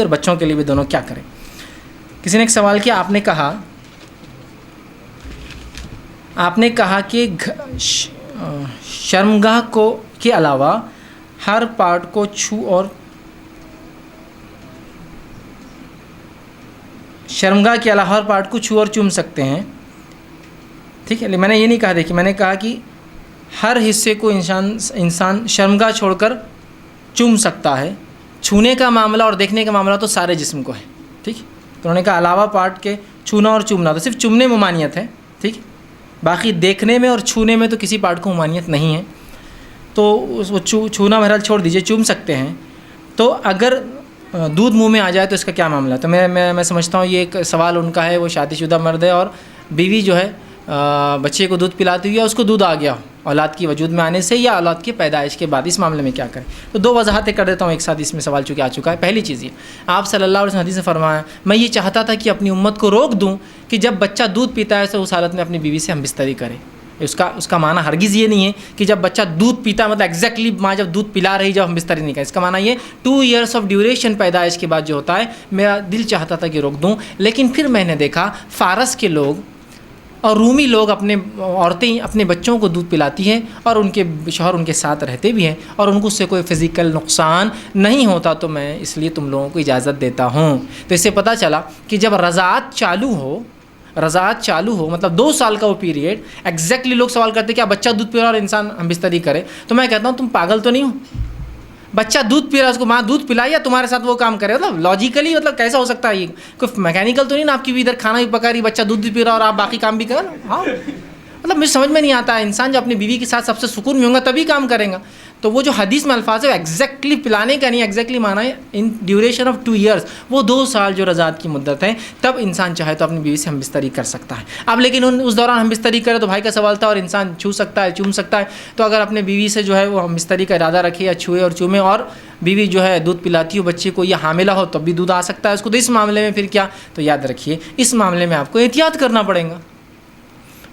اور بچوں کے لیے بھی دونوں کیا کریں. کسی نے ایک سوال کیا، آپ نے کہا کہ شرمگاہ کے علاوہ ہر پارٹ کو شرمگاہ کے علاوہ ہر پارٹ کو چھو اور چوم سکتے ہیں. ٹھیک ہے، میں نے یہ نہیں کہا، دیکھیے میں نے کہا کہ ہر حصے کو انسان شرمگاہ چھوڑ کر چوم سکتا ہے. چھونے کا معاملہ اور دیکھنے کا معاملہ تو سارے جسم کو ہے. ٹھیک، تو انہوں نے کہا علاوہ پارٹ کے چھونا اور چومنا، تو صرف چومنے میں ممانعت ہے. ٹھیک، باقی دیکھنے میں اور چھونے میں تو کسی پارٹ کو ممانعت نہیں ہے. تو وہ چھونا بہرحال چھوڑ دیجئے، چوم سکتے ہیں. تو اگر دودھ منہ میں آ جائے تو اس کا کیا معاملہ؟ تو میں سمجھتا ہوں یہ ایک سوال ان کا ہے، وہ شادی شدہ مرد ہے اور بیوی جو ہے بچے کو دودھ پلاتی ہوئی ہے، اس کو دودھ آ گیا اولاد کی وجود میں آنے سے یا اولاد کی پیدائش کے بعد، اس معاملے میں کیا کریں؟ تو دو وضاحتیں کر دیتا ہوں ایک ساتھ، اس میں سوال چونکہ آ چکا ہے. پہلی چیز یہ، آپ صلی اللہ علیہ وسلم حدیث میں فرمایا، میں یہ چاہتا تھا کہ اپنی امت کو روک دوں کہ جب بچہ دودھ پیتا ہے تو اس حالت میں اپنی بیوی سے ہم بستری کرے. اس کا معنی ہرگز یہ نہیں ہے کہ جب بچہ دودھ پیتا ہے مطلب ایگزیکٹلی ماں جب دودھ پلا رہی جب ہم بستری نہیں کریں. اس کا معنی یہ 2 ایئرس آف ڈیوریشن پیدائش کے بعد جو ہوتا ہے، میرا دل چاہتا تھا کہ روک دوں. لیکن پھر میں نے دیکھا فارس کے لوگ اور رومی لوگ عورتیں اپنے بچوں کو دودھ پلاتی ہیں اور ان کے شوہر ان کے ساتھ رہتے بھی ہیں اور ان کو اس سے کوئی فزیکل نقصان نہیں ہوتا، تو میں اس لیے تم لوگوں کو اجازت دیتا ہوں. تو اس سے پتہ چلا کہ جب رضاعت چالو ہو مطلب 2 سال کا وہ پیریڈ ایگزیکٹلی، لوگ سوال کرتے کیا بچہ دودھ پی رہا اور انسان ہم بستری کرے؟ تو میں کہتا ہوں تم پاگل تو نہیں ہو؟ بچہ دودھ پی رہا ہے، اس کو ماں دودھ پلائے یا تمہارے ساتھ وہ کام کرے؟ مطلب لاجیکلی مطلب کیسا ہو سکتا ہے یہ؟ کوئی میکینیکل تو نہیں نا، آپ کی بھی ادھر کھانا بھی پکا رہی، بچہ دودھ بھی پی رہا اور آپ باقی کام بھی کریں. ہاں مطلب مجھے سمجھ میں نہیں آتا ہے، انسان جب اپنی بیوی کے ساتھ سب سے سکون میں ہوگا تبھی کام کرے گا. تو وہ جو حدیث میں الفاظ ہے ایگزیکٹلی پلانے کا نہیں، ایگزیکٹلی مانا ہے ان ڈیوریشن آف 2 ایئرس، وہ 2 سال جو رضاعت کی مدت ہے، تب انسان چاہے تو اپنی بیوی سے ہم بستری کر سکتا ہے. اب لیکن اس دوران ہم بستری کرے تو بھائی کا سوال تھا، اور انسان چھو سکتا ہے چوم سکتا ہے. تو اگر اپنے بیوی سے جو ہے وہ ہم بستری کا ارادہ رکھے یا چھوئے اور چومے، اور بیوی جو ہے دودھ پلاتی ہو بچے کو یا حاملہ ہو تب بھی دودھ آ سکتا ہے اس کو، تو اس معاملے میں پھر کیا؟ تو یاد رکھیے اس معاملے میں آپ کو احتیاط کرنا پڑے گا،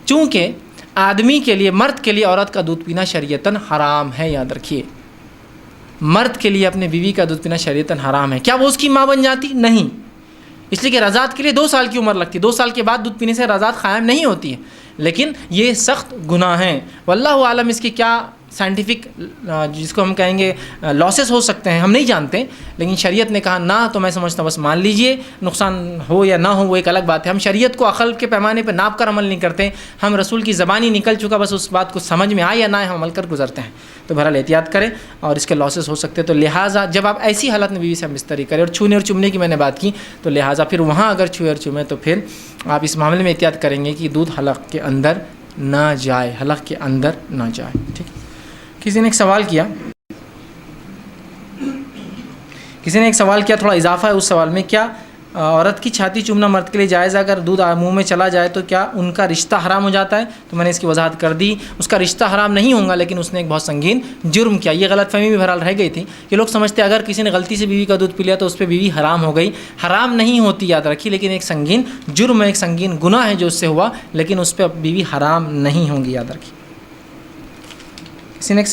چونکہ آدمی کے لیے، مرد کے لیے عورت کا دودھ پینا شریعتاً حرام ہے. یاد رکھیے مرد کے لیے اپنے بیوی کا دودھ پینا شریعتاً حرام ہے. کیا وہ اس کی ماں بن جاتی؟ نہیں، اس لیے کہ رضاعت کے لیے 2 سال کی عمر لگتی ہے، 2 سال کے بعد دودھ پینے سے رضاعت قائم نہیں ہوتی ہے. لیکن یہ سخت گناہ ہیں، واللہ عالم اس کی کیا سائنٹیفک جس کو ہم کہیں گے لاسز ہو سکتے ہیں، ہم نہیں جانتے. لیکن شریعت نے کہا نہ، تو میں سمجھتا ہوں بس مان لیجئے، نقصان ہو یا نہ ہو وہ ایک الگ بات ہے. ہم شریعت کو عقل کے پیمانے پہ ناپ کر عمل نہیں کرتے، ہم رسول کی زبانی نکل چکا، بس اس بات کو سمجھ میں آئے یا نہ آئے ہم عمل کر گزرتے ہیں. تو بہرحال احتیاط کریں، اور اس کے لاسز ہو سکتے. تو لہٰذا جب آپ ایسی حالت میں بیوی سے ہم بستری کریں، اور چھونے اور چومنے کی میں نے بات کی، تو لہٰذا پھر وہاں اگر چھوئے اور چومیں تو پھر آپ اس معاملے میں احتیاط کریں گے کہ دودھ حلق کے اندر نہ جائے، حلق کے اندر نہ جائے. ٹھیک. کسی نے ایک سوال کیا، تھوڑا اضافہ ہے اس سوال میں، کیا عورت کی چھاتی چومنا مرد کے لیے جائز ہے؟ اگر دودھ منہ میں چلا جائے تو کیا ان کا رشتہ حرام ہو جاتا ہے؟ تو میں نے اس کی وضاحت کر دی، اس کا رشتہ حرام نہیں ہوگا، لیکن اس نے ایک بہت سنگین جرم کیا. یہ غلط فہمی بھی بہرحال رہ گئی تھی کہ لوگ سمجھتے اگر کسی نے غلطی سے بیوی کا دودھ پی لیا تو اس پہ بیوی حرام ہو گئی. حرام نہیں ہوتی، یاد رکھیے، لیکن ایک سنگین جرم ہے، ایک سنگین گناہ ہے جو اس سے ہوا، لیکن اس پہ بیوی حرام نہیں ہوں گی. یاد رکھیے. کسی نے